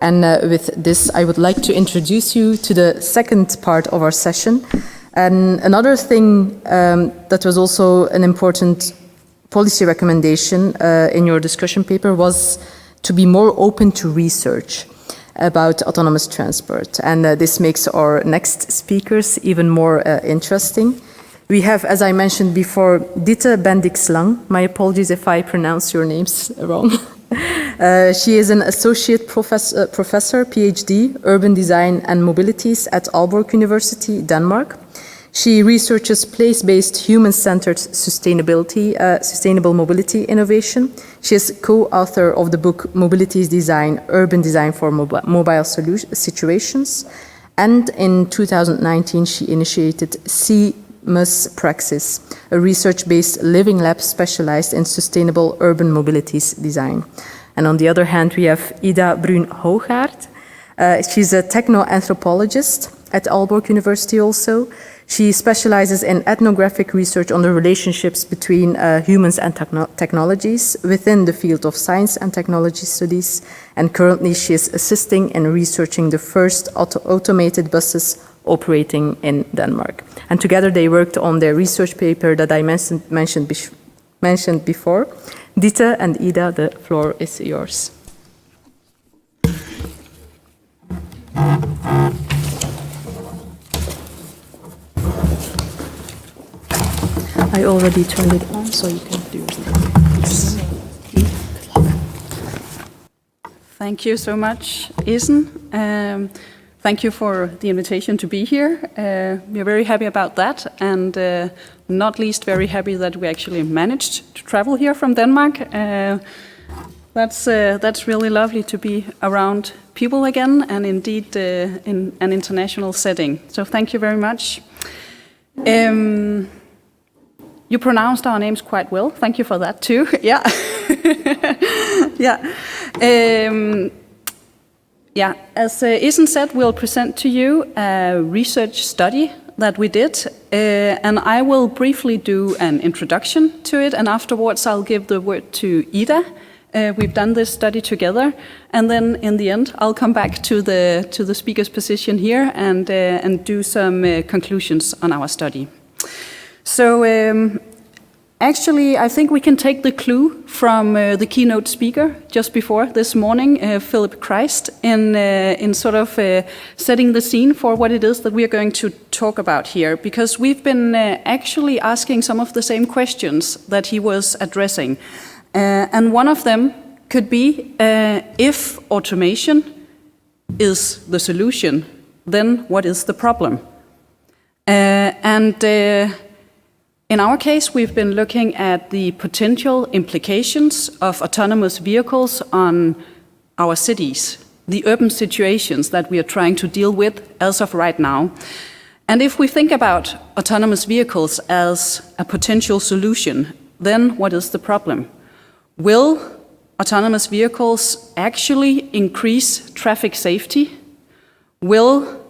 And with this, I would like to introduce you to the second part of our session. And another thing that was also an important policy recommendation in your discussion paper was to be more open to research about autonomous transport. And this makes our next speakers even more interesting. We have, as I mentioned before, Ditte Bendix-Lang. My apologies if I pronounce your names wrong. She is an associate professor, PhD, urban design and mobilities at Aalborg University, Denmark. She researches place-based, human-centered sustainable mobility innovation. She is co-author of the book Mobilities Design, Urban Design for Mobile Situations. And in 2019, she initiated CMUS Praxis, a research-based living lab specialized in sustainable urban mobilities design. And on the other hand, we have Ida Bruun-Hoogaard. She's a techno-anthropologist at Aalborg University also. She specializes in ethnographic research on the relationships between humans and technologies within the field of science and technology studies. And currently she is assisting in researching the first automated buses operating in Denmark. And together they worked on their research paper that I mentioned before. Ditte and Ida, the floor is yours. I already turned it on, so you can do this. Thank you so much, Isen. Thank you for the invitation to be here. We're very happy about that, and not least very happy that we actually managed to travel here from Denmark. That's really lovely to be around people again, and indeed in an international setting. So thank you very much. You pronounced our names quite well. Thank you for that too. Yeah. Yeah. As Isen said, we'll present to you a research study that we did, and I will briefly do an introduction to it, and afterwards I'll give the word to Ida. We've done this study together, and then in the end I'll come back to the speaker's position here and do some conclusions on our study. So actually, I think we can take the clue from the keynote speaker just before this morning, Philip Christ, in sort of setting the scene for what it is that we are going to talk about here, because we've been actually asking some of the same questions that he was addressing. And one of them could be, if automation is the solution, then what is the problem? In our case, we've been looking at the potential implications of autonomous vehicles on our cities, the urban situations that we are trying to deal with as of right now. And if we think about autonomous vehicles as a potential solution, then what is the problem? Will autonomous vehicles actually increase traffic safety? Will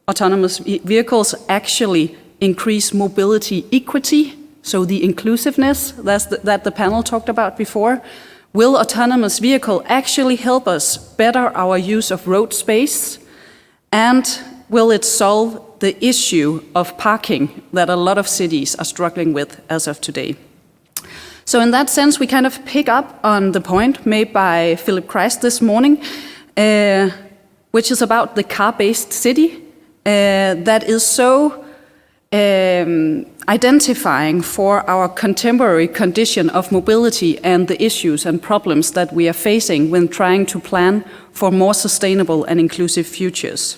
autonomous vehicles actually increase mobility equity, so the inclusiveness that the panel talked about before? Will autonomous vehicle actually help us better our use of road space? And will it solve the issue of parking that a lot of cities are struggling with as of today? So in that sense, we kind of pick up on the point made by Philip Christ this morning, which is about the car-based city that is so identifying for our contemporary condition of mobility and the issues and problems that we are facing when trying to plan for more sustainable and inclusive futures.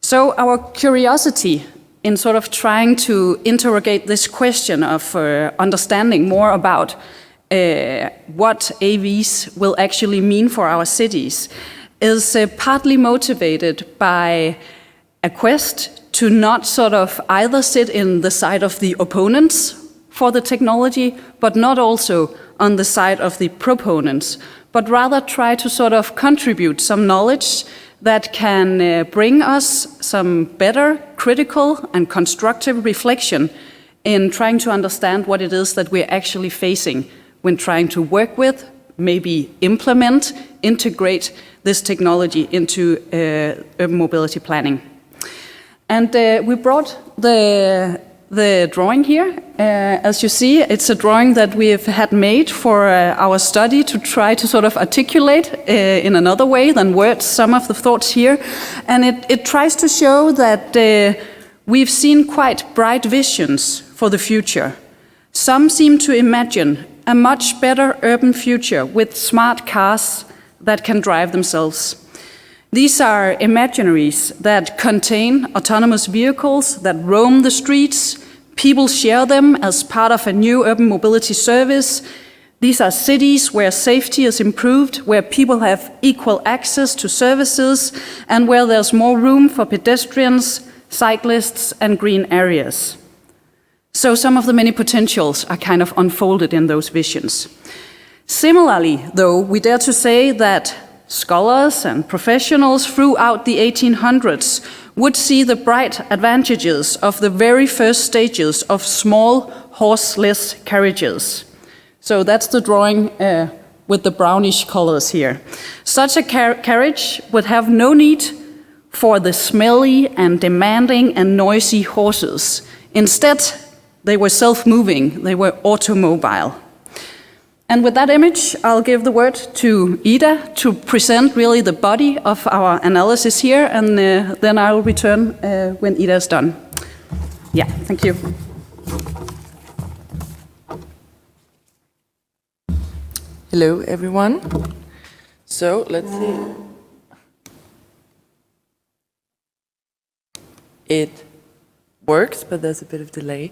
So our curiosity in sort of trying to interrogate this question of understanding more about what AVs will actually mean for our cities is partly motivated by a quest to not sort of either sit in the side of the opponents for the technology, but not also on the side of the proponents, but rather try to sort of contribute some knowledge that can bring us some better critical and constructive reflection in trying to understand what it is that we're actually facing when trying to work with, maybe implement, integrate this technology into urban mobility planning. And we brought the drawing here. As you see, it's a drawing that we have had made for our study to try to sort of articulate in another way than words some of the thoughts here. And it tries to show that we've seen quite bright visions for the future. Some seem to imagine a much better urban future with smart cars that can drive themselves. These are imaginaries that contain autonomous vehicles that roam the streets. People share them as part of a new urban mobility service. These are cities where safety is improved, where people have equal access to services, and where there's more room for pedestrians, cyclists, and green areas. So some of the many potentials are kind of unfolded in those visions. Similarly, though, we dare to say that scholars and professionals throughout the 1800s would see the bright advantages of the very first stages of small horseless carriages. So that's the drawing with the brownish colors here. Such a carriage would have no need for the smelly and demanding and noisy horses. Instead, they were self-moving, they were automobile. And with that image, I'll give the word to Ida to present really the body of our analysis here, and then I'll return when Ida is done. Yeah, thank you. Hello, everyone. So let's see. It works, but there's a bit of delay.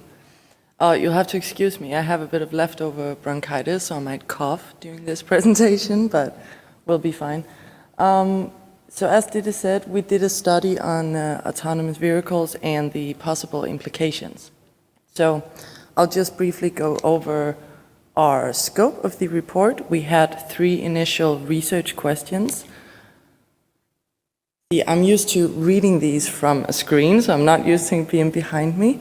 You'll have to excuse me, I have a bit of leftover bronchitis, so I might cough during this presentation, but we'll be fine. So as Didi said, we did a study on autonomous vehicles and the possible implications. So I'll just briefly go over our scope of the report. We had 3 initial research questions. I'm used to reading these from a screen, so I'm not used to being behind me.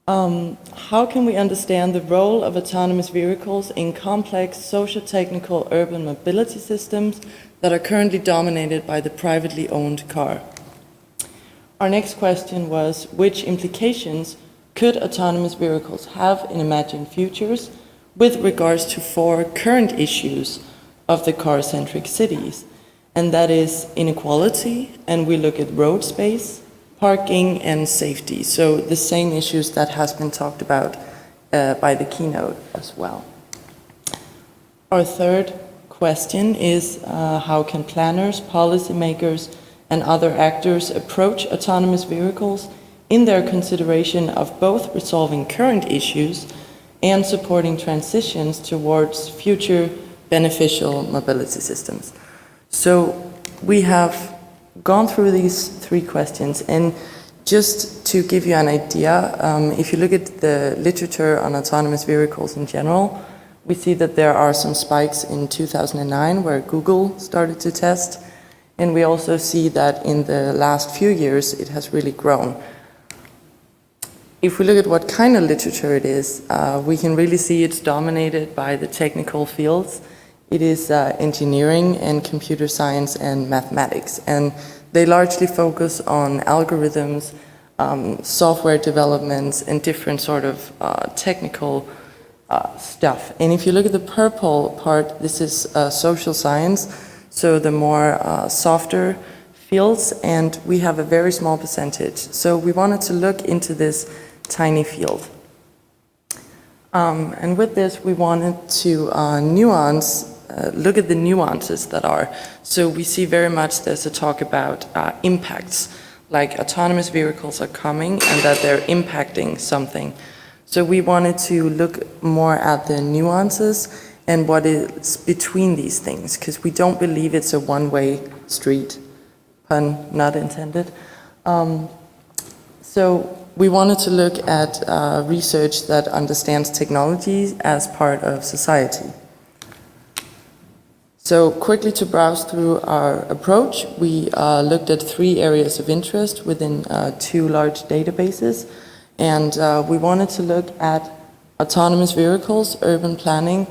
How can we understand the role of autonomous vehicles in complex socio-technical urban mobility systems that are currently dominated by the privately owned car? Our next question was, which implications could autonomous vehicles have in imagined futures with regards to 4 current issues of the car-centric cities? And that is inequality, and we look at road space, parking, and safety. So the same issues that has been talked about by the keynote as well. Our third question is how can planners, policymakers, and other actors approach autonomous vehicles in their consideration of both resolving current issues and supporting transitions towards future beneficial mobility systems? So we have gone through these 3 questions, and just to give you an idea, if you look at the literature on autonomous vehicles in general, we see that there are some spikes in 2009 where Google started to test, and we also see that in the last few years it has really grown. If we look at what kind of literature it is, we can really see it's dominated by the technical fields. It is engineering and computer science and mathematics, and they largely focus on algorithms, software developments, and different sort of technical stuff. And if you look at the purple part, this is social science, so the more softer fields, and we have a very small percentage. So we wanted to look into this tiny field. And with this, we wanted to look at the nuances that are. So we see very much there's a talk about impacts, like autonomous vehicles are coming and that they're impacting something. So we wanted to look more at the nuances and what is between these things, because we don't believe it's a one-way street, pun not intended. So we wanted to look at research that understands technology as part of society. So quickly to browse through our approach, we looked at 3 areas of interest within 2 large databases, and we wanted to look at autonomous vehicles, urban planning,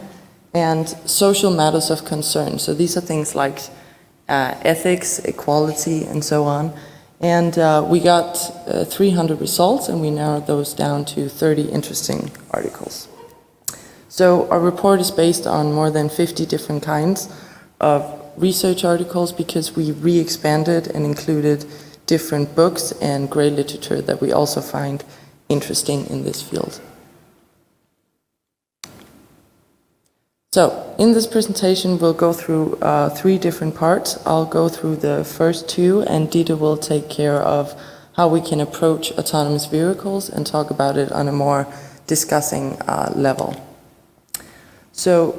and social matters of concern. So these are things like ethics, equality, and so on. And we got 300 results, and we narrowed those down to 30 interesting articles. So our report is based on more than 50 different kinds of research articles, because we re-expanded and included different books and grey literature that we also find interesting in this field. So, in this presentation we'll go through 3 different parts. I'll go through the first 2, and Dieter will take care of how we can approach autonomous vehicles and talk about it on a more discussing level. So,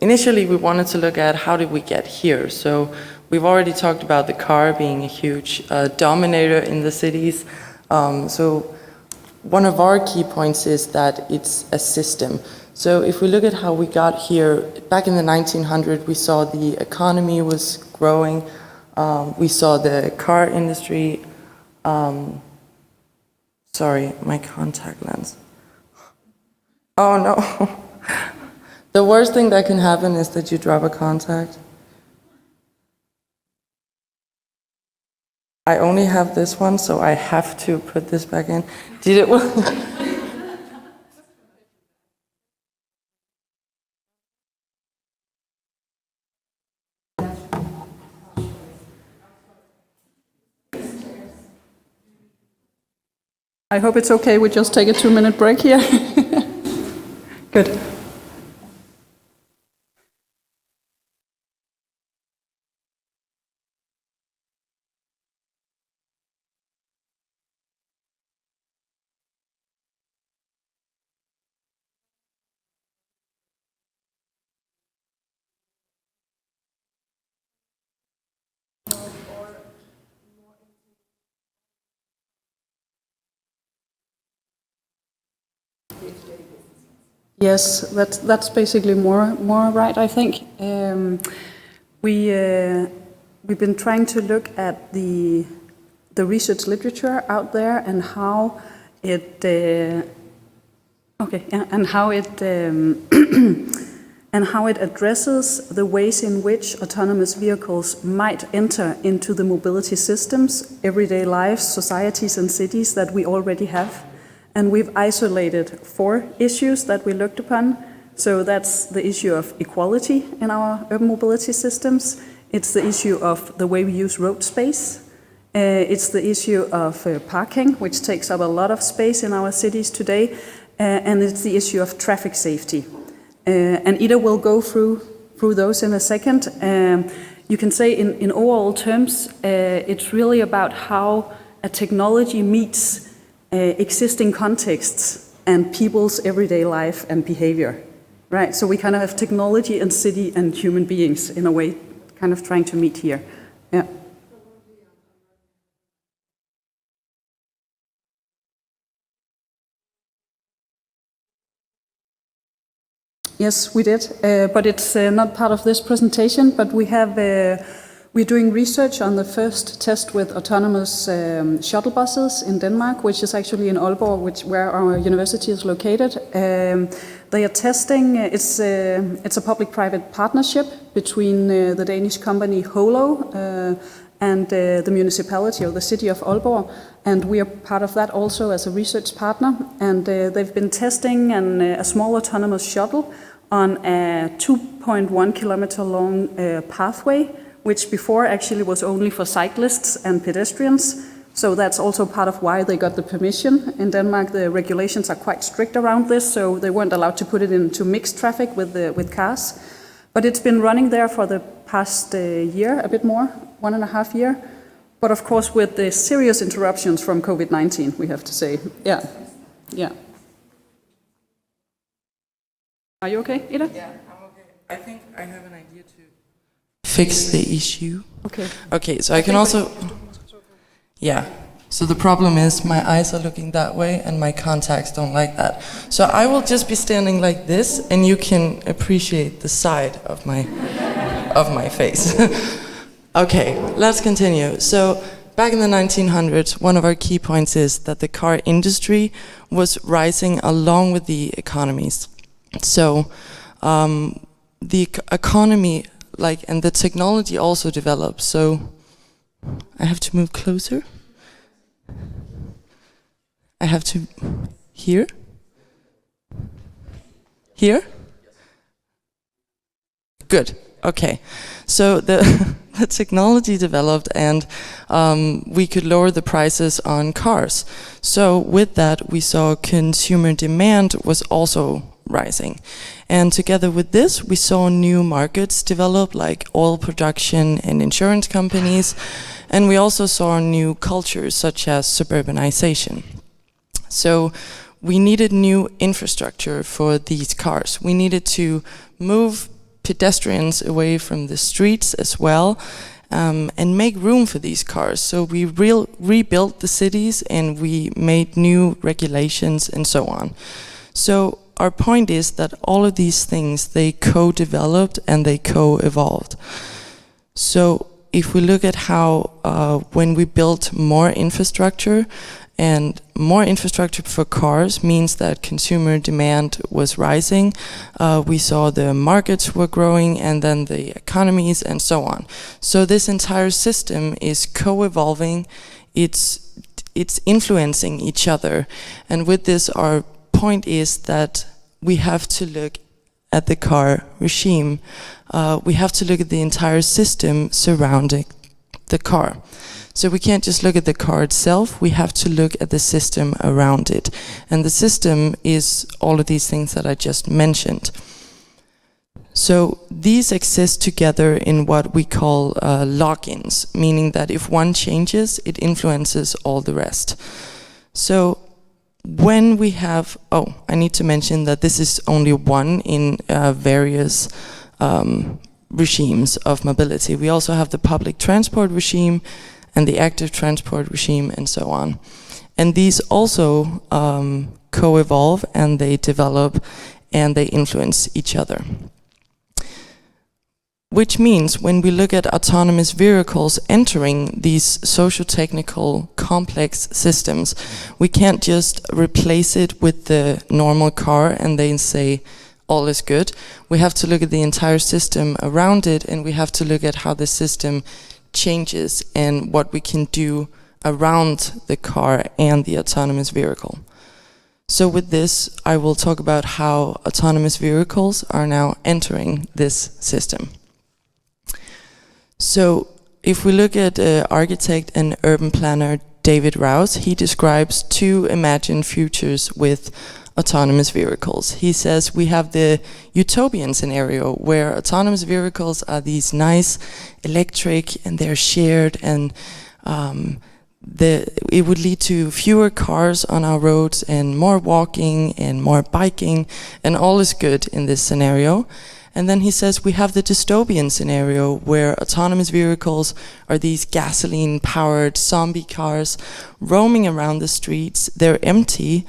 initially we wanted to look at how did we get here. So, we've already talked about the car being a huge dominator in the cities. So, one of our key points is that it's a system. So if we look at how we got here, back in the 1900s, we saw the economy was growing. We saw the car industry. Sorry, my contact lens. Oh no. The worst thing that can happen is that you drop a contact. I only have this one, so I have to put this back in. Did it work? I hope it's okay, we just take a 2-minute break here. Good. Yes, that's basically more right, I think. We've been trying to look at the research literature out there and how it and how it addresses the ways in which autonomous vehicles might enter into the mobility systems, everyday lives, societies and cities that we already have. And we've isolated 4 issues that we looked upon. So that's the issue of equality in our urban mobility systems. It's the issue of the way we use road space. It's the issue of parking, which takes up a lot of space in our cities today. And it's the issue of traffic safety. And Ida will go through those in a second. You can say in overall terms, it's really about how a technology meets existing contexts and people's everyday life and behavior, right? So we kind of have technology and city and human beings in a way, kind of trying to meet here. Yeah. Yes, we did, but it's not part of this presentation, but we have we're doing research on the first test with autonomous shuttle buses in Denmark, which is actually in Aalborg, where our university is located. They are testing, it's a public-private partnership between the Danish company Holo and the municipality or the city of Aalborg, and we are part of that also as a research partner. And they've been testing a small autonomous shuttle on a 2.1 kilometer long pathway, which before actually was only for cyclists and pedestrians. So that's also part of why they got the permission. In Denmark, the regulations are quite strict around this, so they weren't allowed to put it into mixed traffic with cars. But it's been running there for the past year, a bit more, 1.5 years. But of course, with the serious interruptions from COVID-19, we have to say, yeah. Are you okay, Ida? Yeah, I'm okay. I think I have an idea to fix the issue. Okay, so I can also... Yeah, so the problem is my eyes are looking that way and my contacts don't like that. So I will just be standing like this and you can appreciate the side of my face. Okay, let's continue. So back in the 1900s, one of our key points is that the car industry was rising along with the economies. So the economy, and the technology also develops. So I have to move closer. I have to here. Here? Good. Okay. So the technology developed, and we could lower the prices on cars. So with that, we saw consumer demand was also rising. And together with this, we saw new markets develop, like oil production and insurance companies. And we also saw new cultures, such as suburbanization. So we needed new infrastructure for these cars. We needed to move pedestrians away from the streets as well, and make room for these cars. So we rebuilt the cities, and we made new regulations and so on. So our point is that all of these things, they co-developed and they co-evolved. So if we look at how when we built more infrastructure, and more infrastructure for cars means that consumer demand was rising. We saw the markets were growing, and then the economies and so on. So this entire system is co-evolving. It's influencing each other. And with this, our point is that we have to look at the car regime. We have to look at the entire system surrounding the car. So we can't just look at the car itself, we have to look at the system around it. And the system is all of these things that I just mentioned. So these exist together in what we call lock-ins, meaning that if one changes, it influences all the rest. So when we have, I need to mention that this is only one in various regimes of mobility. We also have the public transport regime, and the active transport regime, and so on. And these also co-evolve, and they develop, and they influence each other. Which means when we look at autonomous vehicles entering these socio-technical complex systems, we can't just replace it with the normal car and then say, all is good. We have to look at the entire system around it, and we have to look at how the system changes and what we can do around the car and the autonomous vehicle. So with this, I will talk about how autonomous vehicles are now entering this system. So if we look at architect and urban planner David Rouse, he describes two imagined futures with autonomous vehicles. He says we have the utopian scenario where autonomous vehicles are these nice electric, and they're shared, and it would lead to fewer cars on our roads and more walking and more biking, and all is good in this scenario. And then he says we have the dystopian scenario where autonomous vehicles are these gasoline-powered zombie cars roaming around the streets. They're empty.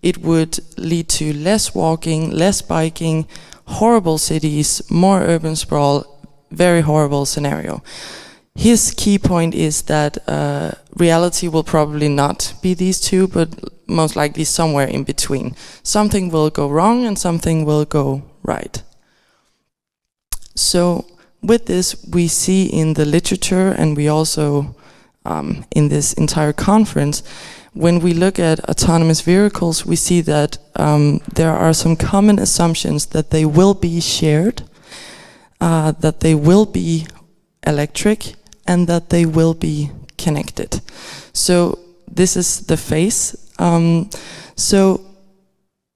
It would lead to less walking, less biking, horrible cities, more urban sprawl, very horrible scenario. His key point is that reality will probably not be these two, but most likely somewhere in between. Something will go wrong and something will go right. So with this, we see in the literature, and we also in this entire conference, when we look at autonomous vehicles, we see that there are some common assumptions that they will be shared, that they will be electric, and that they will be connected. So this is the face. So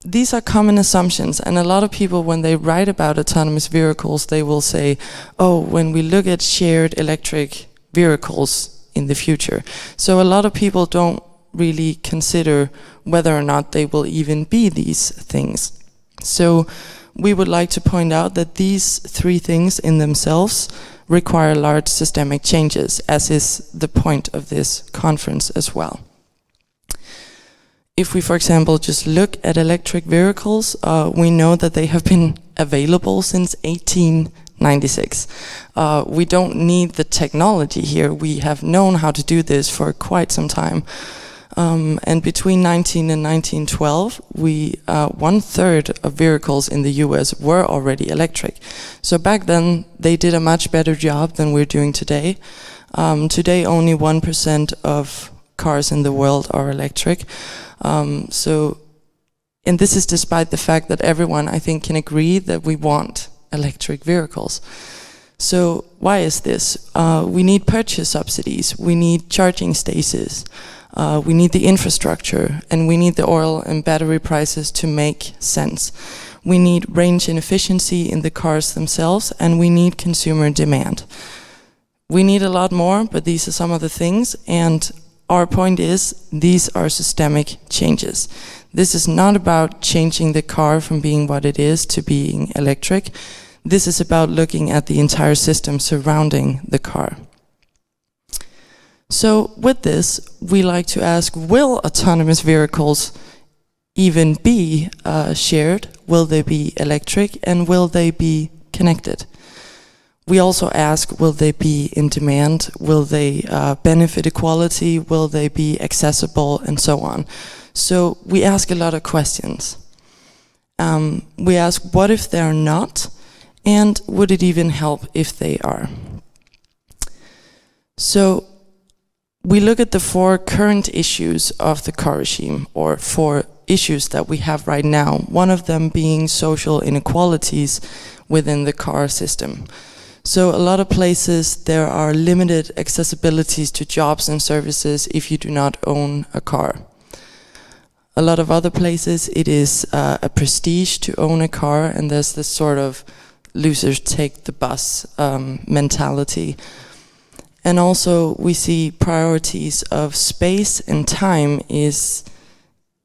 these are common assumptions, and a lot of people, when they write about autonomous vehicles, they will say, when we look at shared electric vehicles in the future. So a lot of people don't really consider whether or not they will even be these things. So we would like to point out that these three things in themselves require large systemic changes, as is the point of this conference as well. If we, for example, just look at electric vehicles, we know that they have been available since 1896. We don't need the technology here. We have known how to do this for quite some time. And between 19 and 1912, 1/3 of vehicles in the US were already electric. So back then, they did a much better job than we're doing today. Today, only 1% of cars in the world are electric. And this is despite the fact that everyone, I think, can agree that we want electric vehicles. So why is this? We need purchase subsidies, we need charging stations, we need the infrastructure, and we need the oil and battery prices to make sense. We need range and efficiency in the cars themselves, and we need consumer demand. We need a lot more, but these are some of the things, and our point is, these are systemic changes. This is not about changing the car from being what it is to being electric. This is about looking at the entire system surrounding the car. So with this, we like to ask, will autonomous vehicles even be shared? Will they be electric? And will they be connected? We also ask, will they be in demand? Will they benefit equality? Will they be accessible? And so on. So we ask a lot of questions. We ask, what if they're not? And would it even help if they are? So we look at the 4 current issues of the car regime, or 4 issues that we have right now, one of them being social inequalities within the car system. So a lot of places there are limited accessibilities to jobs and services if you do not own a car. A lot of other places it is a prestige to own a car, and there's this sort of losers take the bus mentality. And also we see priorities of space and time is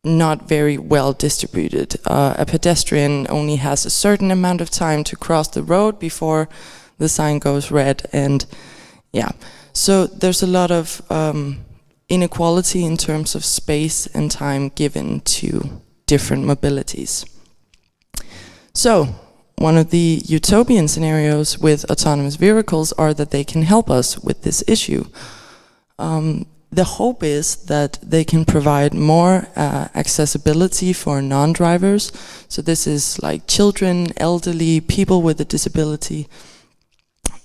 not very well distributed. A pedestrian only has a certain amount of time to cross the road before the sign goes red, and yeah. So there's a lot of inequality in terms of space and time given to different mobilities. So one of the utopian scenarios with autonomous vehicles are that they can help us with this issue. The hope is that they can provide more accessibility for non-drivers. So this is like children, elderly, people with a disability.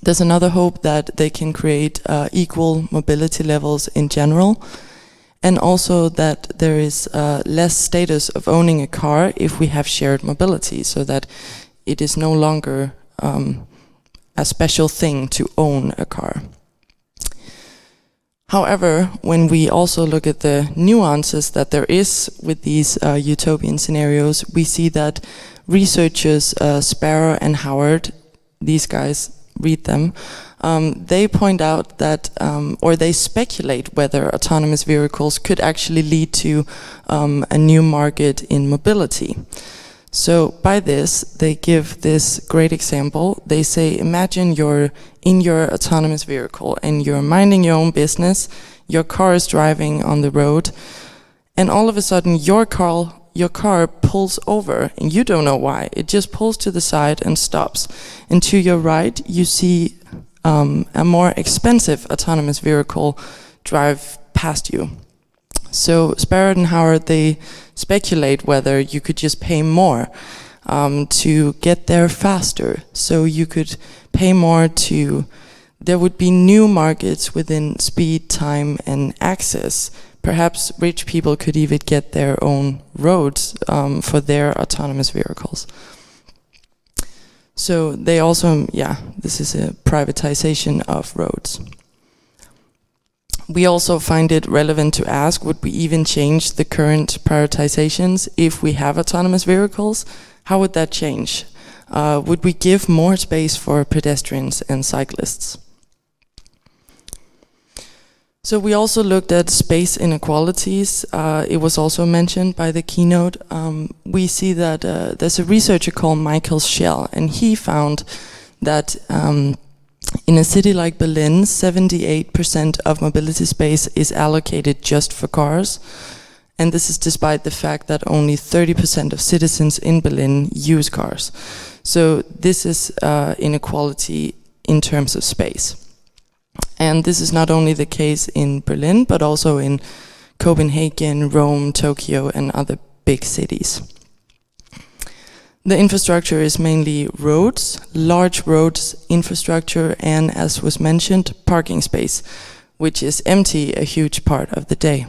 There's another hope that they can create equal mobility levels in general, and also that there is less status of owning a car if we have shared mobility, so that it is no longer a special thing to own a car. However, when we also look at the nuances that there is with these utopian scenarios, we see that researchers Sparrow and Howard, these guys, read them, they point out that, or they speculate whether autonomous vehicles could actually lead to a new market in mobility. So by this, they give this great example. They say, imagine you're in your autonomous vehicle and you're minding your own business, your car is driving on the road, and all of a sudden your car pulls over, and you don't know why. It just pulls to the side and stops. And to your right, you see a more expensive autonomous vehicle drive past you. So Sparrow and Howard, they speculate whether you could just pay more to get there faster. So you could pay more there would be new markets within speed, time, and access. Perhaps rich people could even get their own roads for their autonomous vehicles. So they also, this is a privatization of roads. We also find it relevant to ask, would we even change the current prioritizations if we have autonomous vehicles? How would that change? Would we give more space for pedestrians and cyclists? So we also looked at space inequalities. It was also mentioned by the keynote. We see that there's a researcher called Michael Schell, and he found that in a city like Berlin, 78% of mobility space is allocated just for cars. And this is despite the fact that only 30% of citizens in Berlin use cars. So this is inequality in terms of space. And this is not only the case in Berlin, but also in Copenhagen, Rome, Tokyo, and other big cities. The infrastructure is mainly roads, large roads, infrastructure, and, as was mentioned, parking space, which is empty a huge part of the day.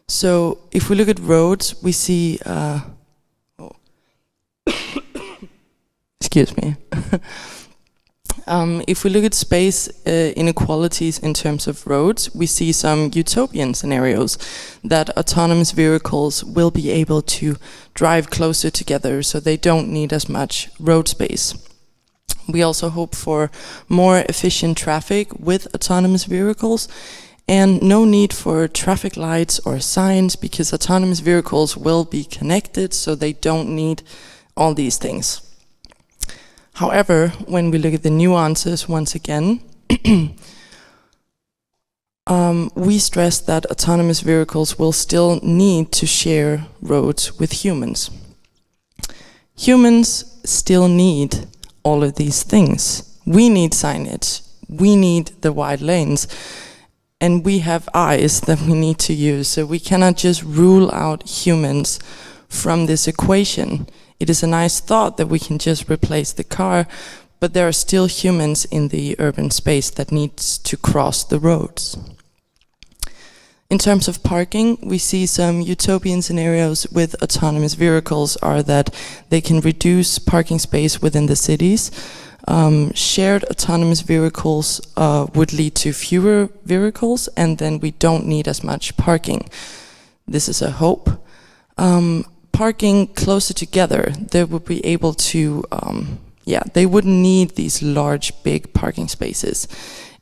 So if we look at roads, we see, excuse me. If we look at space inequalities in terms of roads, we see some utopian scenarios that autonomous vehicles will be able to drive closer together so they don't need as much road space. We also hope for more efficient traffic with autonomous vehicles and no need for traffic lights or signs because autonomous vehicles will be connected so they don't need all these things. However, when we look at the nuances once again, we stress that autonomous vehicles will still need to share roads with humans. Humans still need all of these things. We need signage, we need the wide lanes, and we have eyes that we need to use, so we cannot just rule out humans from this equation. It is a nice thought that we can just replace the car, but there are still humans in the urban space that needs to cross the roads. In terms of parking, we see some utopian scenarios with autonomous vehicles are that they can reduce parking space within the cities. Shared autonomous vehicles would lead to fewer vehicles, and then we don't need as much parking. This is a hope. Parking closer together, they would be able to, they wouldn't need these large, big parking spaces.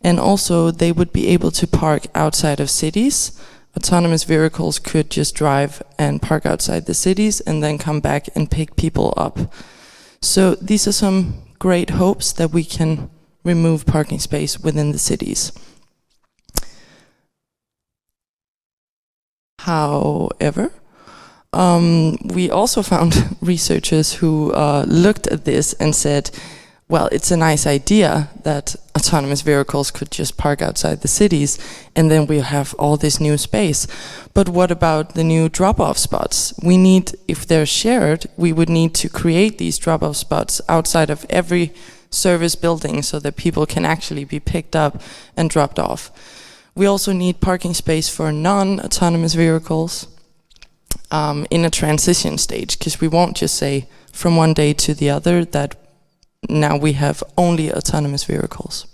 And also, they would be able to park outside of cities. Autonomous vehicles could just drive and park outside the cities and then come back and pick people up. So these are some great hopes that we can remove parking space within the cities. However, we also found researchers who looked at this and said, well, it's a nice idea that autonomous vehicles could just park outside the cities and then we'll have all this new space. But what about the new drop-off spots? We need, if they're shared, we would need to create these drop-off spots outside of every service building so that people can actually be picked up and dropped off. We also need parking space for non-autonomous vehicles in a transition stage, because we won't just say from one day to the other that now we have only autonomous vehicles.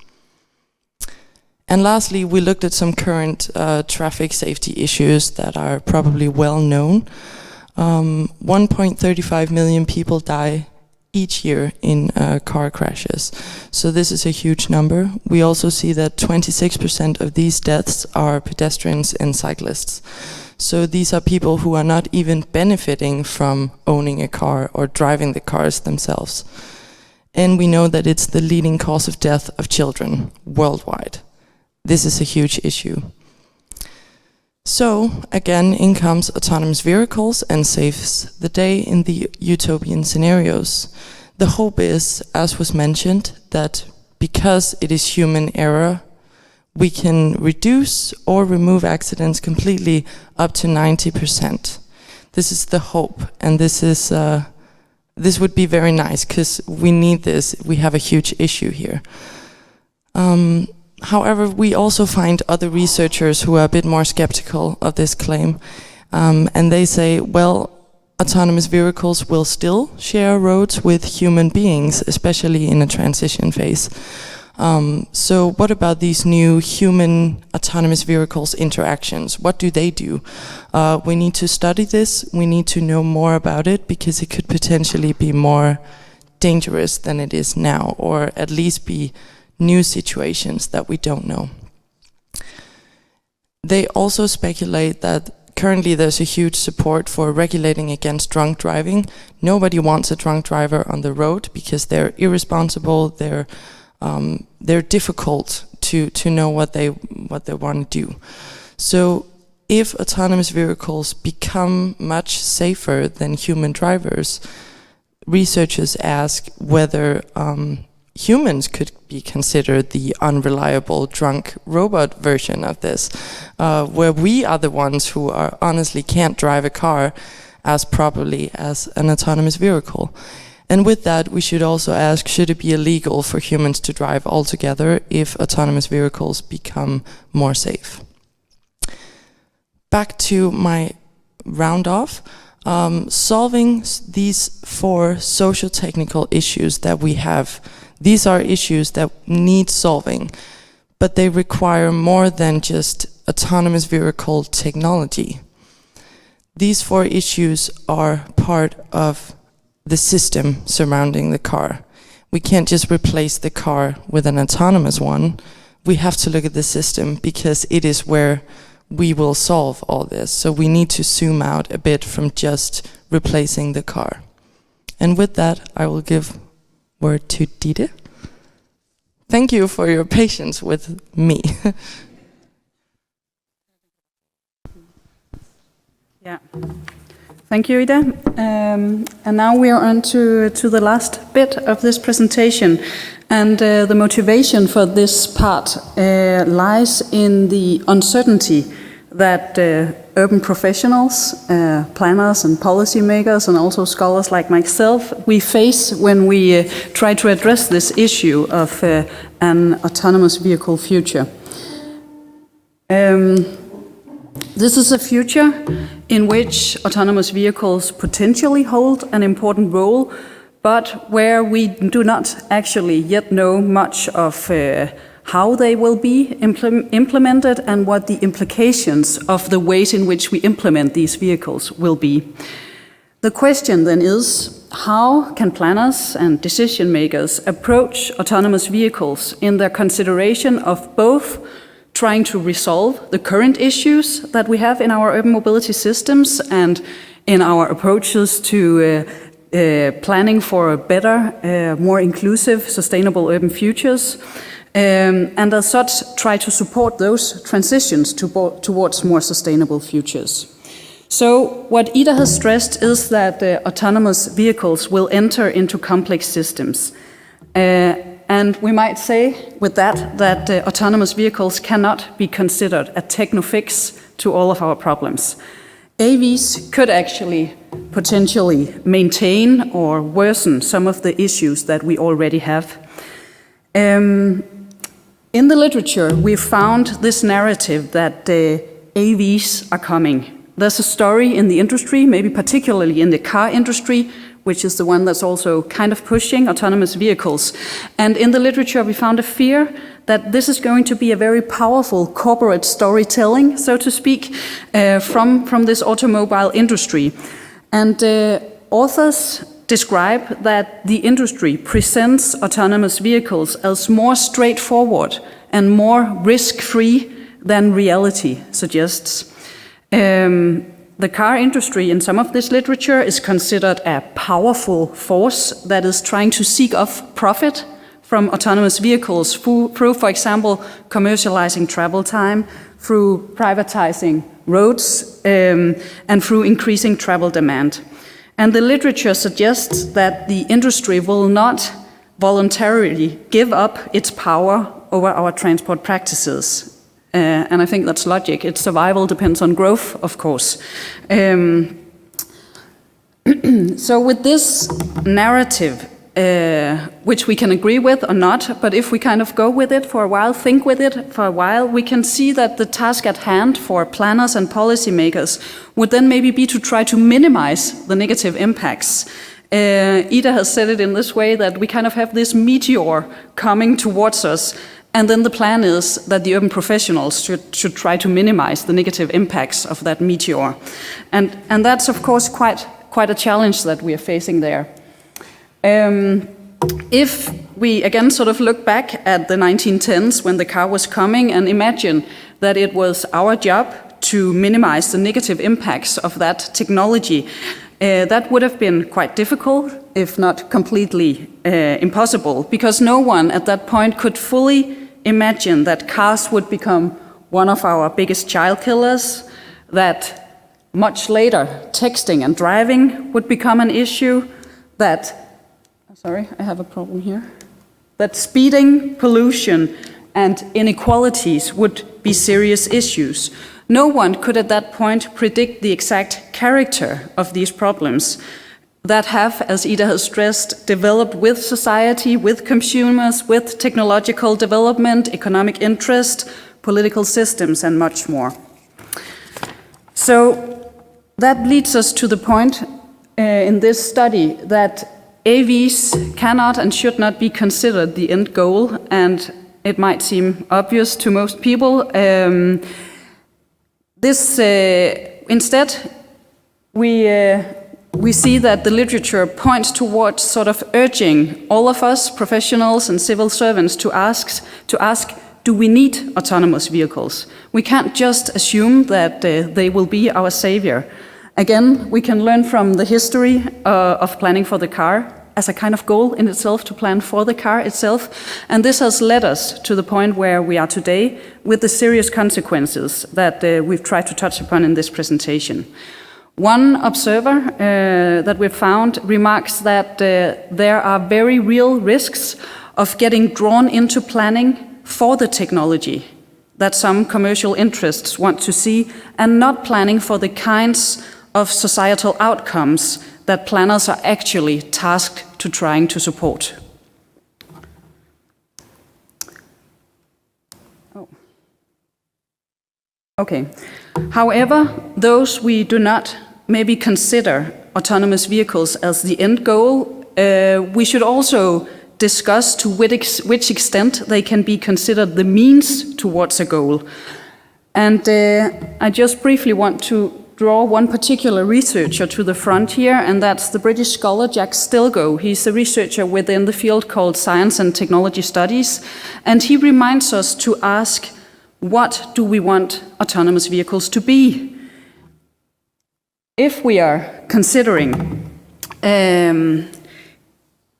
And lastly, we looked at some current traffic safety issues that are probably well known. 1.35 million people die each year in car crashes. So this is a huge number. We also see that 26% of these deaths are pedestrians and cyclists. So these are people who are not even benefiting from owning a car or driving the cars themselves. And we know that it's the leading cause of death of children worldwide. This is a huge issue. So, again, in comes autonomous vehicles and saves the day in the utopian scenarios. The hope is, as was mentioned, that because it is human error, we can reduce or remove accidents completely up to 90%. This is the hope, and this would be very nice because we need this. We have a huge issue here. However, we also find other researchers who are a bit more skeptical of this claim, and they say, well, autonomous vehicles will still share roads with human beings, especially in a transition phase. So what about these new human autonomous vehicles interactions? What do they do? We need to study this. We need to know more about it because it could potentially be more dangerous than it is now, or at least be new situations that we don't know. They also speculate that currently there's a huge support for regulating against drunk driving. Nobody wants a drunk driver on the road because they're irresponsible, they're difficult to know what they want to do. So if autonomous vehicles become much safer than human drivers, researchers ask whether humans could be considered the unreliable drunk robot version of this, where we are the ones who are honestly can't drive a car as properly as an autonomous vehicle. And with that, we should also ask, should it be illegal for humans to drive altogether if autonomous vehicles become more safe? Back to my round off. Solving these 4 socio-technical issues that we have, these are issues that need solving, but they require more than just autonomous vehicle technology. These 4 issues are part of the system surrounding the car. We can't just replace the car with an autonomous one. We have to look at the system because it is where we will solve all this. So we need to zoom out a bit from just replacing the car. And with that, I will give word to Ditte. Thank you for your patience with me. Yeah. Thank you, Ida. And now we are on to the last bit of this presentation. And the motivation for this part lies in the uncertainty that urban professionals, planners and policymakers, and also scholars like myself, we face when we try to address this issue of an autonomous vehicle future. This is a future in which autonomous vehicles potentially hold an important role, but where we do not actually yet know much of how they will be implemented and what the implications of the ways in which we implement these vehicles will be. The question then is, how can planners and decision makers approach autonomous vehicles in their consideration of both trying to resolve the current issues that we have in our urban mobility systems and in our approaches to planning for a better, more inclusive, sustainable urban futures, and as such try to support those transitions towards more sustainable futures. So what Ida has stressed is that autonomous vehicles will enter into complex systems. And we might say with that autonomous vehicles cannot be considered a techno-fix to all of our problems. AVs could actually potentially maintain or worsen some of the issues that we already have. In the literature, we found this narrative that AVs are coming. There's a story in the industry, maybe particularly in the car industry, which is the one that's also kind of pushing autonomous vehicles. And in the literature, we found a fear that this is going to be a very powerful corporate storytelling, so to speak, from this automobile industry. And authors describe that the industry presents autonomous vehicles as more straightforward and more risk-free than reality suggests. The car industry in some of this literature is considered a powerful force that is trying to seek off profit from autonomous vehicles through, for example, commercializing travel time, through privatizing roads, and through increasing travel demand. And the literature suggests that the industry will not voluntarily give up its power over our transport practices. And I think that's logic. Its survival depends on growth, of course. So with this narrative, which we can agree with or not, but if we kind of go with it for a while, think with it for a while, we can see that the task at hand for planners and policymakers would then maybe be to try to minimize the negative impacts. Ida has said it in this way, that we kind of have this meteor coming towards us, and then the plan is that the urban professionals should try to minimize the negative impacts of that meteor. And that's, of course, quite a challenge that we are facing there. If we again sort of look back at the 1910s when the car was coming and imagine that it was our job to minimize the negative impacts of that technology, that would have been quite difficult, if not completely impossible, because no one at that point could fully imagine that cars would become one of our biggest child killers, that much later texting and driving would become an issue, that, sorry, I have a problem here. that speeding, pollution, and inequalities would be serious issues. No one could at that point predict the exact character of these problems that have, as Ida has stressed, developed with society, with consumers, with technological development, economic interest, political systems, and much more. So that leads us to the point in this study that AVs cannot and should not be considered the end goal, and it might seem obvious to most people. Instead, we see that the literature points towards sort of urging all of us, professionals and civil servants, to ask, do we need autonomous vehicles? We can't just assume that they will be our savior. Again, we can learn from the history of planning for the car as a kind of goal in itself to plan for the car itself. And this has led us to the point where we are today with the serious consequences that we've tried to touch upon in this presentation. One observer that we've found remarks that there are very real risks of getting drawn into planning for the technology that some commercial interests want to see, and not planning for the kinds of societal outcomes that planners are actually tasked to trying to support. Okay. However, those we do not maybe consider autonomous vehicles as the end goal, we should also discuss to which extent they can be considered the means towards a goal. And I just briefly want to draw one particular researcher to the front here, and that's the British scholar Jack Stilgo. He's a researcher within the field called Science and Technology Studies, and he reminds us to ask, what do we want autonomous vehicles to be? If we are considering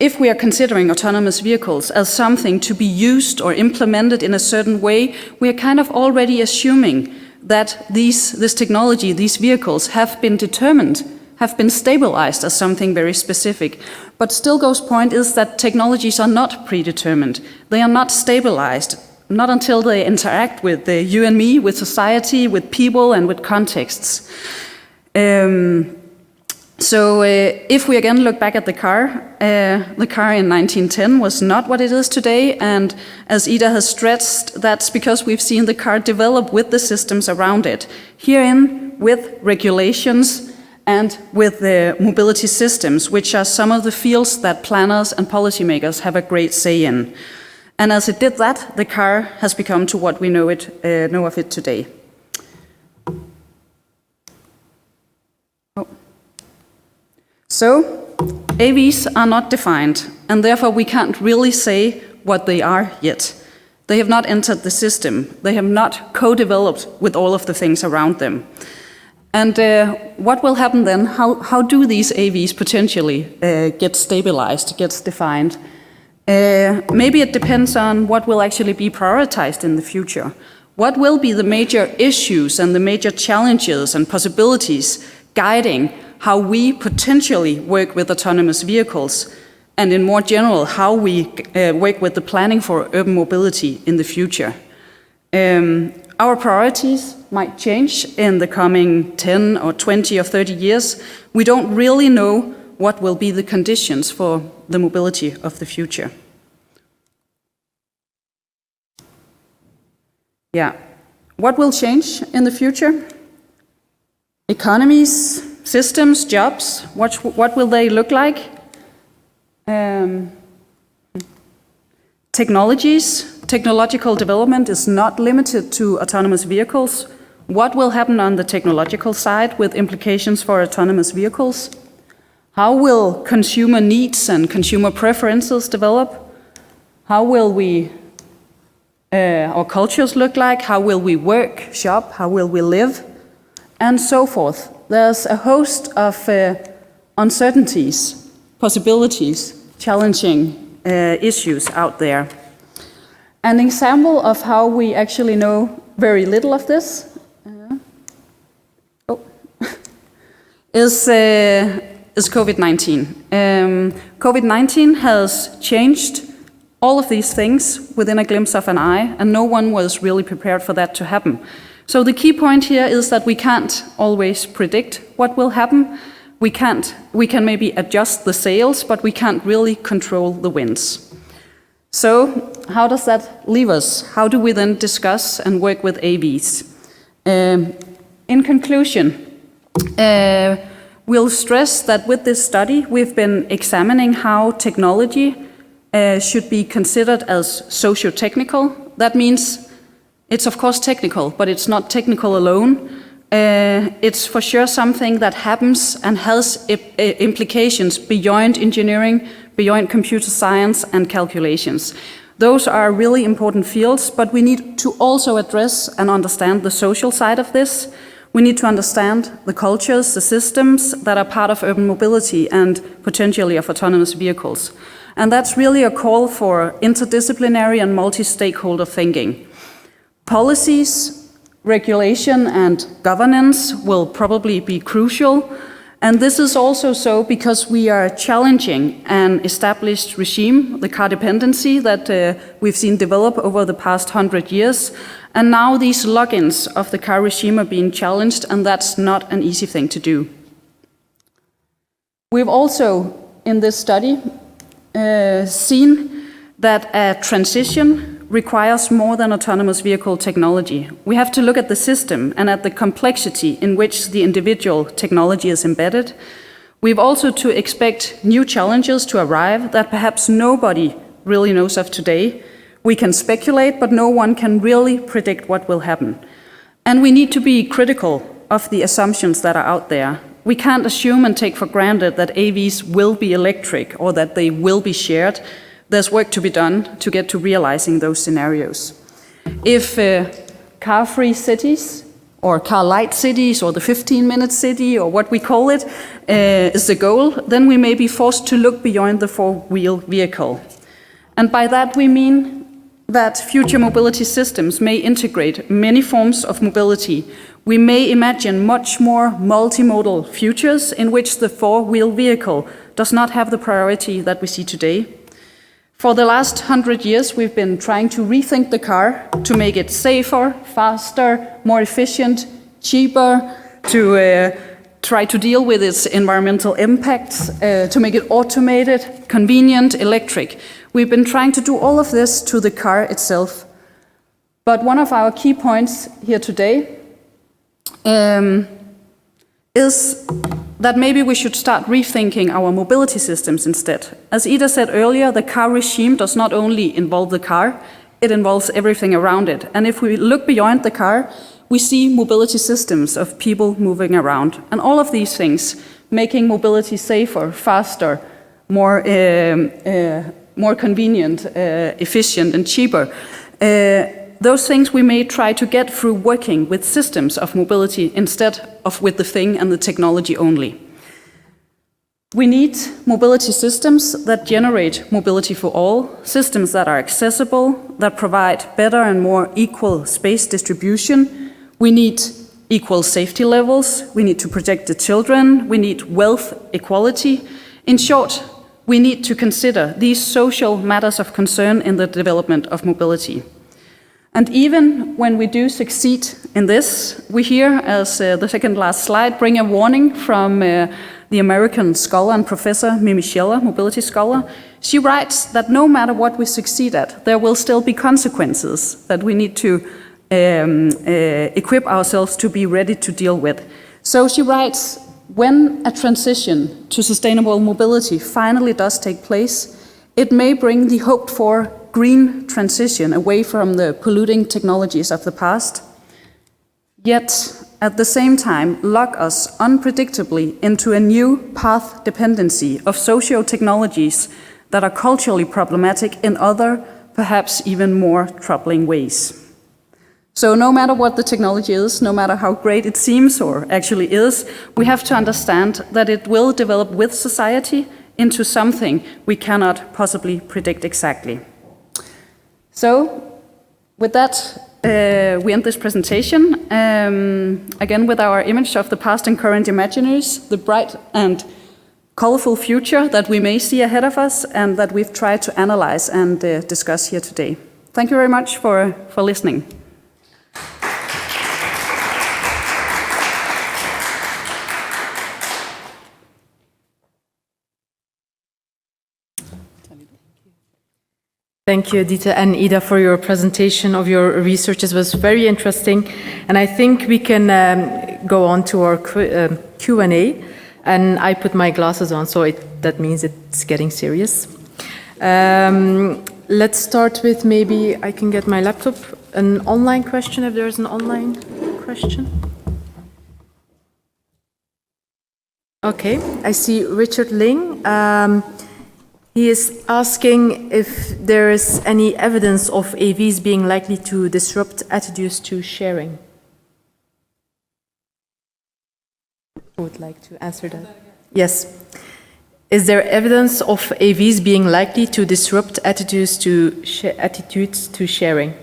autonomous vehicles as something to be used or implemented in a certain way, we are kind of already assuming that this technology, these vehicles, have been determined, have been stabilized as something very specific. But Stilgo's point is that technologies are not predetermined. They are not stabilized, not until they interact with you and me, with society, with people, and with contexts. So if we again look back at the car in 1910 was not what it is today, and as Ida has stressed, that's because we've seen the car develop with the systems around it. Herein, with regulations and with the mobility systems, which are some of the fields that planners and policymakers have a great say in. And as it did that, the car has become to what we know of it today. So, AVs are not defined, and therefore we can't really say what they are yet. They have not entered the system. They have not co-developed with all of the things around them. And what will happen then? How do these AVs potentially get stabilized, get defined? Maybe it depends on what will actually be prioritized in the future. What will be the major issues and the major challenges and possibilities guiding how we potentially work with autonomous vehicles, and in more general, how we work with the planning for urban mobility in the future. Our priorities might change in the coming 10 or 20 or 30 years. We don't really know what will be the conditions for the mobility of the future. Yeah. What will change in the future? Economies, systems, jobs, what will they look like? Technological development is not limited to autonomous vehicles. What will happen on the technological side with implications for autonomous vehicles? How will consumer needs and consumer preferences develop? How will our cultures look like? How will we work, shop? How will we live? And so forth. There's a host of uncertainties, possibilities, challenging issues out there. An example of how we actually know very little of this is COVID-19. COVID-19 has changed All of these things within a glimpse of an eye, and no one was really prepared for that to happen. So the key point here is that we can't always predict what will happen. We can maybe adjust the sails, but we can't really control the winds. So how does that leave us? How do we then discuss and work with AVs? In conclusion, we'll stress that with this study, we've been examining how technology should be considered as socio-technical. That means it's of course technical, but it's not technical alone. It's for sure something that happens and has implications beyond engineering, beyond computer science and calculations. Those are really important fields, but we need to also address and understand the social side of this. We need to understand the cultures, the systems that are part of urban mobility and potentially of autonomous vehicles. And that's really a call for interdisciplinary and multi-stakeholder thinking. Policies, regulation and governance will probably be crucial. And this is also so because we are challenging an established regime, the car dependency that we've seen develop over the past 100 years. And now these logins of the car regime are being challenged, and that's not an easy thing to do. We've also, in this study, seen that a transition requires more than autonomous vehicle technology. We have to look at the system and at the complexity in which the individual technology is embedded. We've also to expect new challenges to arrive that perhaps nobody really knows of today. We can speculate, but no one can really predict what will happen. And we need to be critical of the assumptions that are out there. We can't assume and take for granted that AVs will be electric or that they will be shared. There's work to be done to get to realizing those scenarios. If car-free cities or car-light cities or the 15-minute city or what we call it is the goal, then we may be forced to look beyond the four-wheel vehicle. And by that we mean that future mobility systems may integrate many forms of mobility. We may imagine much more multimodal futures in which the four-wheel vehicle does not have the priority that we see today. For the last 100 years, we've been trying to rethink the car to make it safer, faster, more efficient, cheaper, to try to deal with its environmental impacts, to make it automated, convenient, electric. We've been trying to do all of this to the car itself. But one of our key points here today is that maybe we should start rethinking our mobility systems instead. As Ida said earlier, the car regime does not only involve the car, it involves everything around it. And if we look beyond the car, we see mobility systems of people moving around. And all of these things, making mobility safer, faster, more convenient, efficient and cheaper, those things we may try to get through working with systems of mobility instead of with the thing and the technology only. We need mobility systems that generate mobility for all, systems that are accessible, that provide better and more equal space distribution. We need equal safety levels, we need to protect the children, we need wealth equality. In short, we need to consider these social matters of concern in the development of mobility. And even when we do succeed in this, we hear, as the second last slide, bring a warning from the American scholar and professor Mimi Scheller, mobility scholar. She writes that no matter what we succeed at, there will still be consequences that we need to equip ourselves to be ready to deal with. So she writes, when a transition to sustainable mobility finally does take place, it may bring the hoped for green transition away from the polluting technologies of the past, yet at the same time lock us unpredictably into a new path dependency of socio-technologies that are culturally problematic in other, perhaps even more troubling ways. So no matter what the technology is, no matter how great it seems or actually is, we have to understand that it will develop with society into something we cannot possibly predict exactly. So, with that, we end this presentation, again with our image of the past and current imaginaries, the bright and colorful future that we may see ahead of us and that we've tried to analyze and discuss here today. Thank you very much for listening. Thank you, Dita and Ida, for your presentation of your research. It was very interesting, and I think we can go on to our Q&A. And I put my glasses on, so that means it's getting serious. Let's start with, maybe I can get my laptop, an online question, if there's an online question. Okay, I see Richard Ling. He is asking if there is any evidence of AVs being likely to disrupt attitudes to sharing. Who would like to answer that? Yes. Is there evidence of AVs being likely to disrupt attitudes to sharing?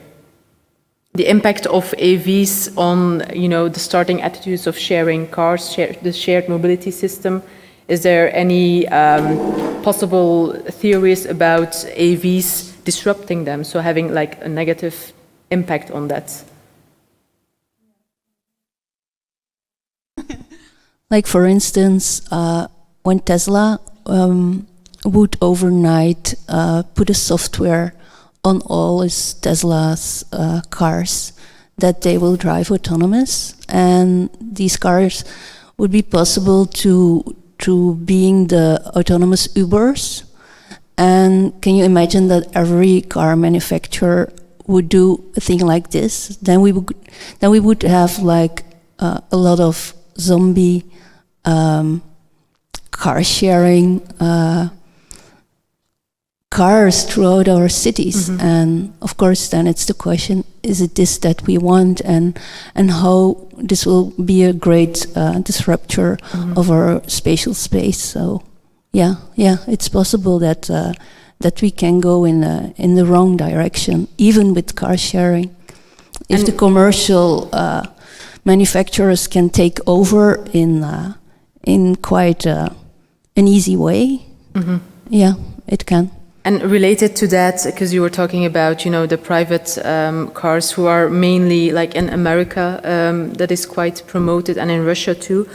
The impact of AVs on, the starting attitudes of sharing cars, the shared mobility system. Is there any possible theories about AVs disrupting them, so having like a negative impact on that? Like, for instance, when Tesla would overnight put a software on all its Tesla's cars that they will drive autonomous, and these cars would be possible to being the autonomous Ubers. And can you imagine that every car manufacturer would do a thing like this? Then we would have like a lot of zombie car sharing cars throughout our cities. Mm-hmm. And of course then it's the question, is it this that we want, and how this will be a great disruptor mm-hmm. of our spatial space. So yeah, it's possible that we can go in the wrong direction, even with car sharing. If the commercial manufacturers can take over in quite an easy way, mm-hmm. yeah, it can. And related to that, because you were talking about, the private cars who are mainly like in America, that is quite promoted, and in Russia too.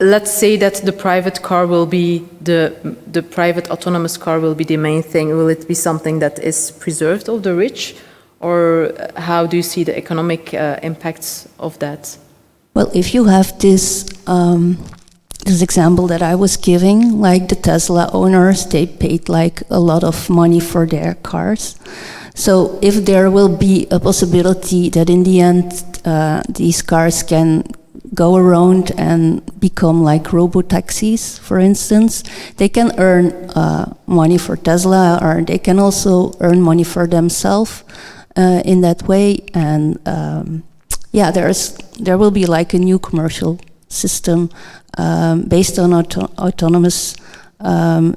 Let's say that the private car will be the private autonomous car will be the main thing. Will it be something that is preserved of the rich, or how do you see the economic impacts of that? Well, if you have this example that I was giving, like the Tesla owners, they paid like a lot of money for their cars. So if there will be a possibility that in the end these cars can go around and become like robo-taxis, for instance, they can earn money for Tesla, or they can also earn money for themselves in that way. And yeah, there will be like a new commercial system based on autonomous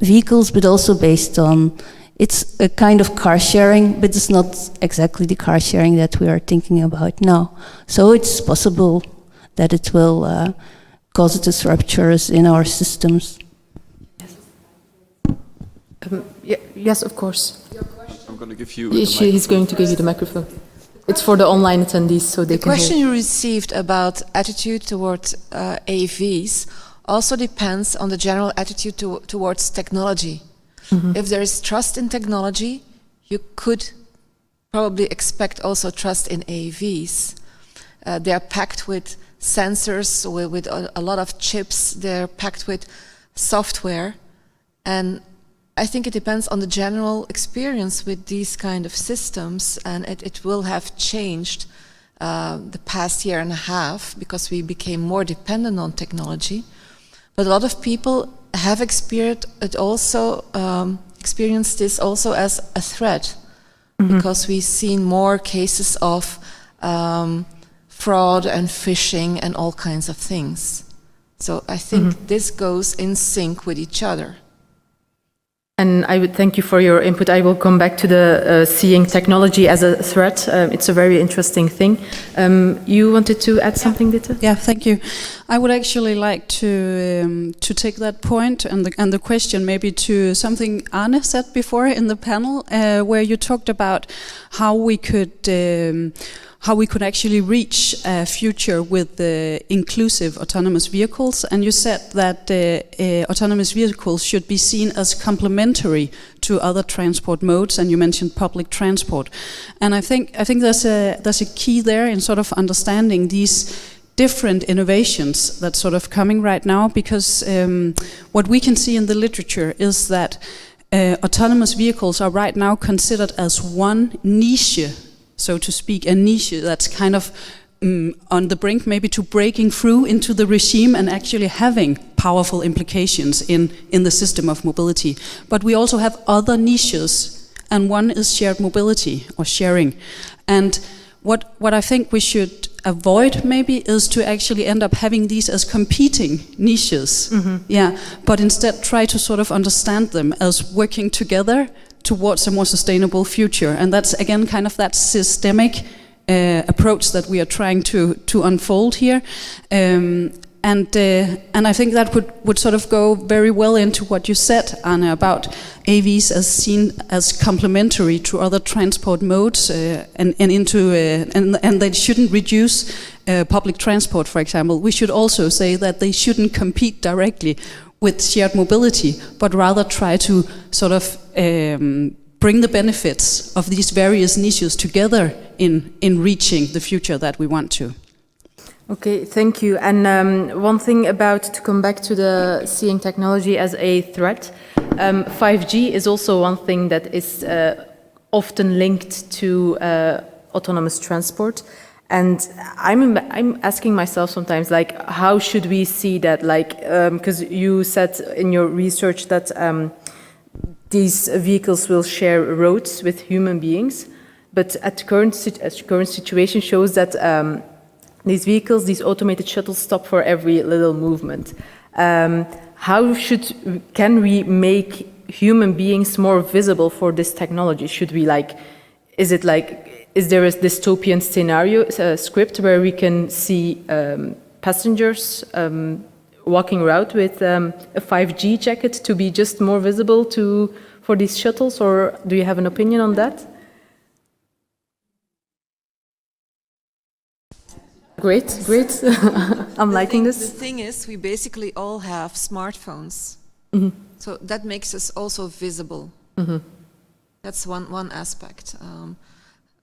vehicles, but also based on, it's a kind of car sharing, but it's not exactly the car sharing that we are thinking about now. So it's possible that it will cause disruptors in our systems. Yes, of course. I'm going to give you. He's going to give you the microphone. It's for the online attendees, so they can hear. The question you received about attitude towards AVs also depends on the general attitude towards technology. Mm-hmm. If there is trust in technology, you could probably expect also trust in AVs. They are packed with sensors, with a lot of chips. They're packed with software, and I think it depends on the general experience with these kind of systems, and it will have changed the past year and a half because we became more dependent on technology. But a lot of people have experienced this also as a threat, mm-hmm. because we've seen more cases of fraud and phishing and all kinds of things. So I think mm-hmm. this goes in sync with each other. And I would thank you for your input. I will come back to the seeing technology as a threat. It's a very interesting thing. You wanted to add something, Ditte? Yeah, thank you. I would actually like to take that point and the question maybe to something Arne said before in the panel, where you talked about how we could actually reach a future with inclusive autonomous vehicles, and you said that autonomous vehicles should be seen as complementary to other transport modes, and you mentioned public transport. And I think there's a key there in sort of understanding these different innovations that's sort of coming right now, because what we can see in the literature is that autonomous vehicles are right now considered as one niche, so to speak, a niche that's kind of on the brink maybe to breaking through into the regime and actually having powerful implications in the system of mobility. But we also have other niches, and one is shared mobility or sharing. And what I think we should avoid maybe is to actually end up having these as competing niches. Yeah, but instead try to sort of understand them as working together towards a more sustainable future. And that's again kind of that systemic approach that we are trying to unfold here. And I think that would sort of go very well into what you said, Anna, about AVs as seen as complementary to other transport modes, and they shouldn't reduce public transport, for example. We should also say that they shouldn't compete directly with shared mobility, but rather try to sort of bring the benefits of these various niches together in reaching the future that we want to. Okay, thank you. And one thing about, to come back to the seeing technology as a threat, 5G is also one thing that is often linked to autonomous transport. And I'm asking myself sometimes, like, how should we see that? Like, because you said in your research that these vehicles will share roads with human beings, but at current situation shows that these vehicles, these automated shuttles, stop for every little movement. How can we make human beings more visible for this technology? Should we is there a dystopian scenario script where we can see passengers walking around with a 5G jacket to be just more visible for these shuttles, or do you have an opinion on that? Great. I'm liking this. The thing is, we basically all have smartphones. So that makes us also visible. That's one aspect.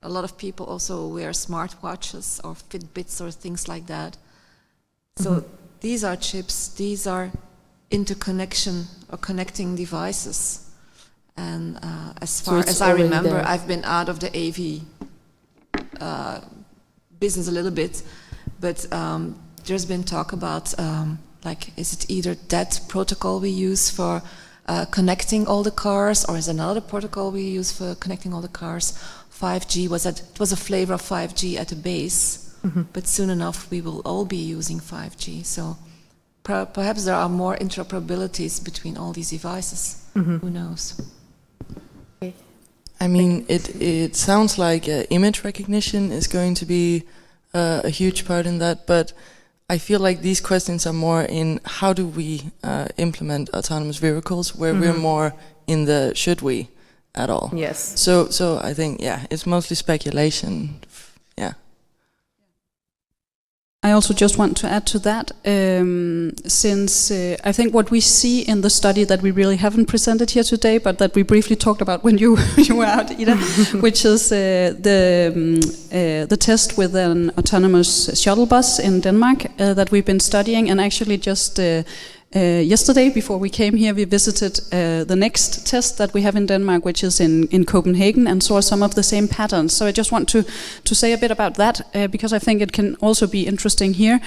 A lot of people also wear smartwatches or Fitbits or things like that. So these are chips, these are interconnection or connecting devices. And as far as I remember, there. I've been out of the AV business a little bit, but there's been talk about is it either that protocol we use for connecting all the cars, or is another protocol we use for connecting all the cars? 5G it was a flavor of 5G at the base, but soon enough we will all be using 5G. So perhaps there are more interoperabilities between all these devices. Who knows? I mean, it sounds like image recognition is going to be a huge part in that, but I feel like these questions are more in how do we implement autonomous vehicles, where we're more in the should we at all. Yes. So I think, it's mostly speculation. Yeah. I also just want to add to that, since I think what we see in the study that we really haven't presented here today, but that we briefly talked about when you were out, Ida, which is the test with an autonomous shuttle bus in Denmark that we've been studying, and actually just yesterday, before we came here, we visited the next test that we have in Denmark, which is in Copenhagen, and saw some of the same patterns. So I just want to say a bit about that, because I think it can also be interesting here.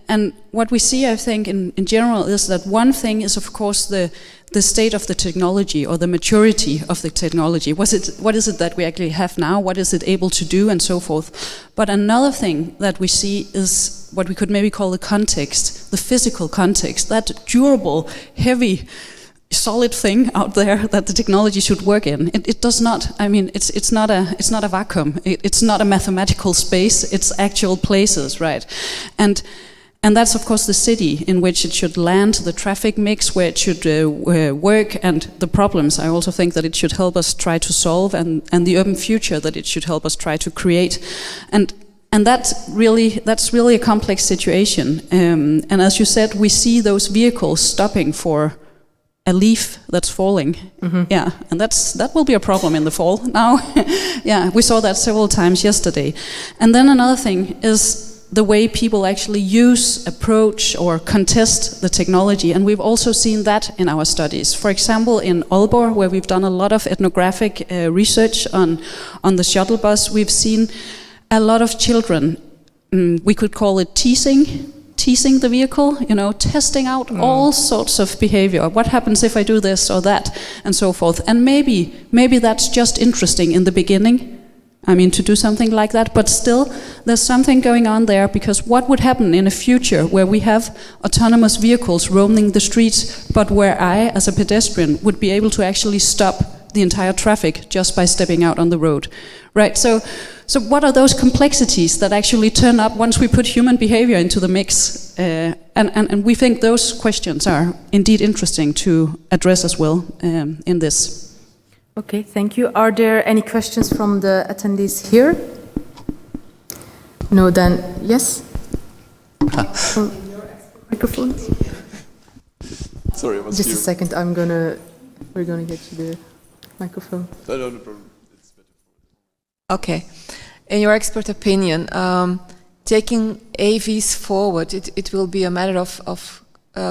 And what we see, I think, in general, is that one thing is, of course, the state of the technology, or the maturity of the technology. What is it that we actually have now? What is it able to do, and so forth? But another thing that we see is what we could maybe call the context, the physical context, that durable, heavy solid thing out there that the technology should work in. It does not. I mean, it's not a vacuum. It's not a mathematical space. It's actual places, right? And that's of course the city in which it should land, the traffic mix where it should work, and the problems. I also think that it should help us try to solve, and the urban future that it should help us try to create, and that's really a complex situation. And as you said, we see those vehicles stopping for a leaf that's falling. Yeah, and that will be a problem in the fall now. Yeah, we saw that several times yesterday. And then another thing is the way people actually use, approach, or contest the technology. And we've also seen that in our studies. For example, in Aalborg, where we've done a lot of ethnographic research on the shuttle bus, we've seen a lot of children, we could call it teasing the vehicle, testing out all sorts of behavior. What happens if I do this or that, and so forth. And maybe that's just interesting in the beginning, to do something like that, but still there's something going on there, because what would happen in a future where we have autonomous vehicles roaming the streets, but where I, as a pedestrian, would be able to actually stop the entire traffic just by stepping out on the road, right? So what are those complexities that actually turn up once we put human behavior into the mix? And we think those questions are indeed interesting to address as well in this. Okay, thank you. Are there any questions from the attendees here? No, then yes. Microphone. Sorry, I was Just here. a second. We're gonna get you the microphone. No problem. It's better. Okay. In your expert opinion, taking AVs forward, it will be a matter of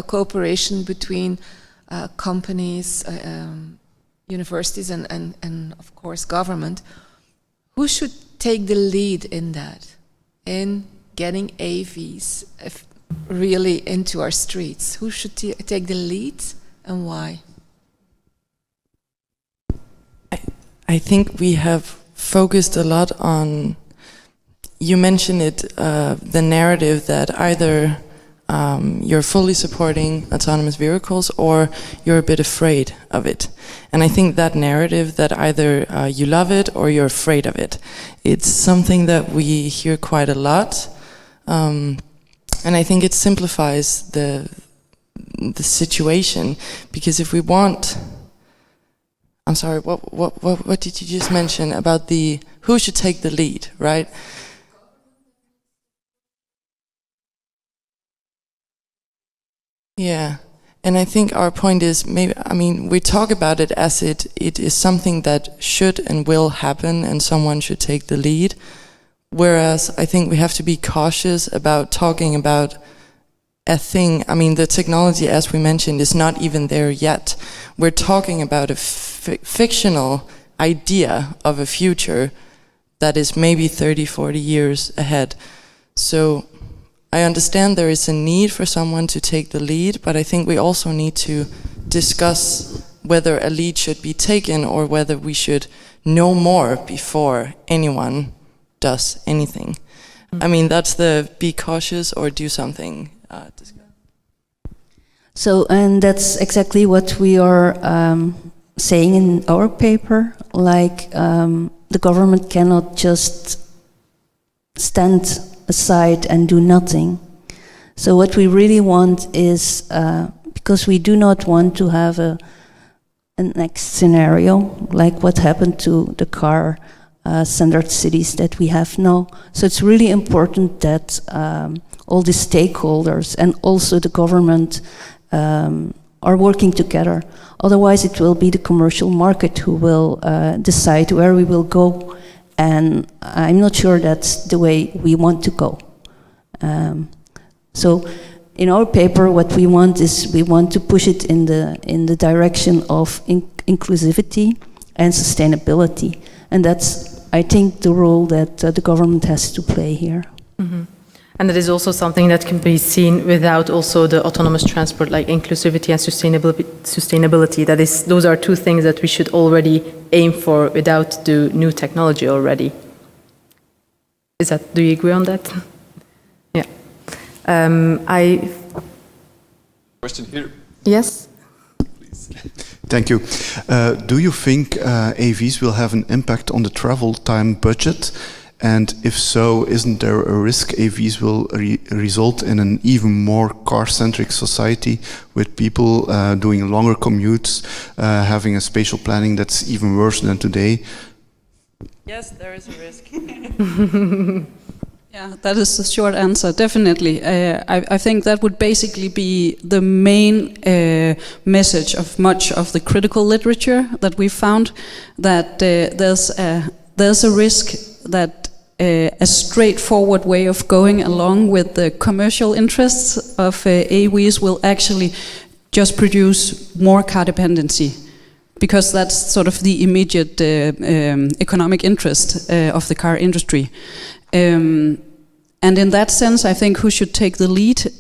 cooperation between companies, universities, and of course government. Who should take the lead in that, in getting AVs really into our streets? Who should take the lead, and why? I think we have focused a lot on, you mentioned it, the narrative that either you're fully supporting autonomous vehicles or you're a bit afraid of it. And I think that narrative that either you love it or you're afraid of it, it's something that we hear quite a lot. And I think it simplifies the situation, because if we want... I'm sorry, what did you just mention about who should take the lead, right? Yeah, and I think our point is we talk about it as it is something that should and will happen, and someone should take the lead. Whereas I think we have to be cautious about talking about a thing. The technology, as we mentioned, is not even there yet. We're talking about a fictional idea of a future that is maybe 30, 40 years ahead. So I understand there is a need for someone to take the lead, but I think we also need to discuss whether a lead should be taken or whether we should know more before anyone does anything. That's the be cautious or do something. So, and that's exactly what we are saying in our paper. The government cannot just stand aside and do nothing. So what we really want is, because we do not want to have a next scenario like what happened to the car standard cities that we have now. So it's really important that all the stakeholders and also the government are working together. Otherwise it will be the commercial market who will decide where we will go, and I'm not sure that's the way we want to go. So in our paper what we want is we want to push it in the direction of inclusivity and sustainability, and that's, I think, the role that the government has to play here. Mm-hmm. And that is also something that can be seen without also the autonomous transport, like inclusivity and sustainability. Those are two things that we should already aim for without the new technology already. Do you agree on that? Yeah. Question here. Yes? Please. Thank you. Do you think AVs will have an impact on the travel time budget? And if so, isn't there a risk AVs will result in an even more car-centric society with people doing longer commutes, having a spatial planning that's even worse than today? Yes, there is a risk. Yeah, that is the short answer, definitely. I think that would basically be the main message of much of the critical literature that we found, that there's a risk that a straightforward way of going along with the commercial interests of AVs will actually just produce more car dependency, because that's sort of the immediate economic interest of the car industry. And in that sense, I think who should take the lead?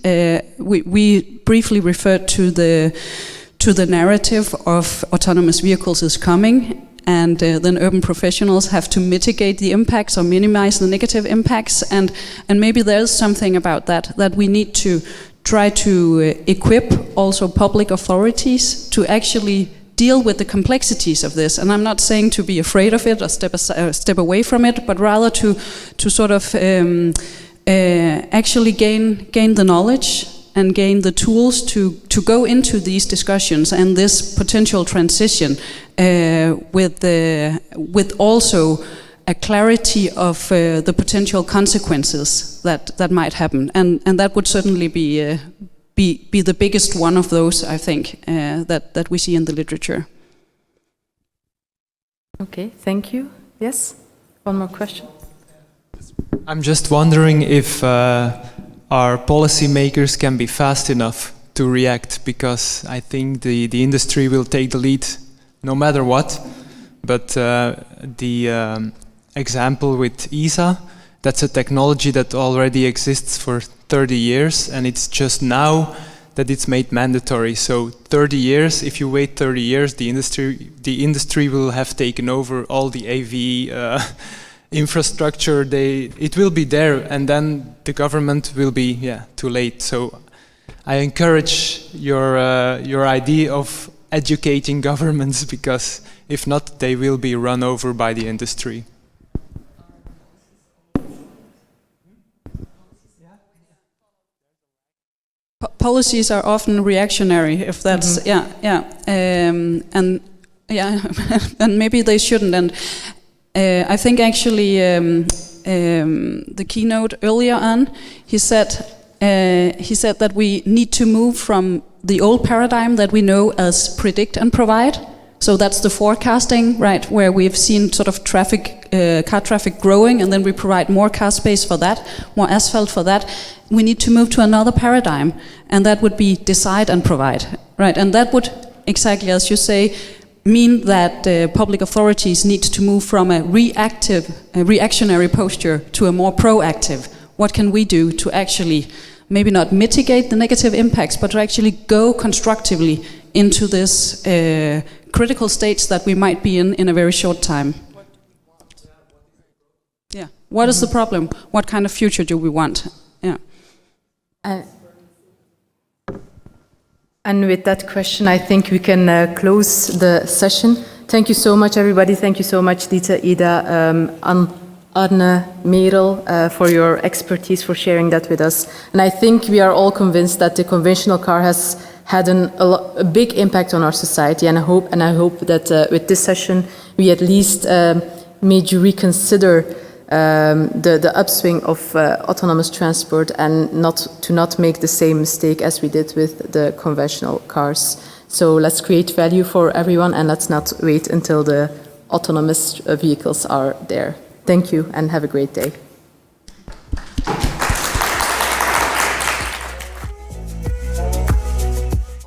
We briefly referred to the narrative of autonomous vehicles is coming, and then urban professionals have to mitigate the impacts or minimize the negative impacts. And maybe there's something about that we need to try to equip also public authorities to actually deal with the complexities of this. And I'm not saying to be afraid of it or step away from it, but rather to sort of actually gain the knowledge and gain the tools to go into these discussions and this potential transition with also a clarity of the potential consequences that might happen. And that would certainly be the biggest one of those, I think, that we see in the literature. Okay, thank you. Yes, one more question. I'm just wondering if our policymakers can be fast enough to react, because I think the industry will take the lead no matter what. But the example with ESA, that's a technology that already exists for 30 years, and it's just now that it's made mandatory. So 30 years, if you wait 30 years, the industry will have taken over all the AV infrastructure. It will be there, and then the government will be too late. So I encourage your idea of educating governments, because if not, they will be run over by the industry. Policies are often reactionary, if that's and maybe they shouldn't. And I think actually the keynote earlier on, he said that we need to move from the old paradigm that we know as predict and provide. So that's the forecasting, right, where we've seen sort of car traffic growing, and then we provide more car space for that, more asphalt for that. We need to move to another paradigm, and that would be decide and provide, right? And that would, exactly as you say, mean that public authorities need to move from a reactionary posture to a more proactive. What can we do to actually maybe not mitigate the negative impacts, but to actually go constructively into this critical states that we might be in a very short time? Yeah. What is the problem? What kind of future do we want? Yeah. And with that question, I think we can close the session. Thank you so much, everybody. Thank you so much, Dieter, Ida, Arne, Merel, for your expertise, for sharing that with us. And I think we are all convinced that the conventional car has had a big impact on our society. And I hope that with this session, we at least made you reconsider the upswing of autonomous transport, and not make the same mistake as we did with the conventional cars. So let's create value for everyone, and let's not wait until the autonomous vehicles are there. Thank you, and have a great day.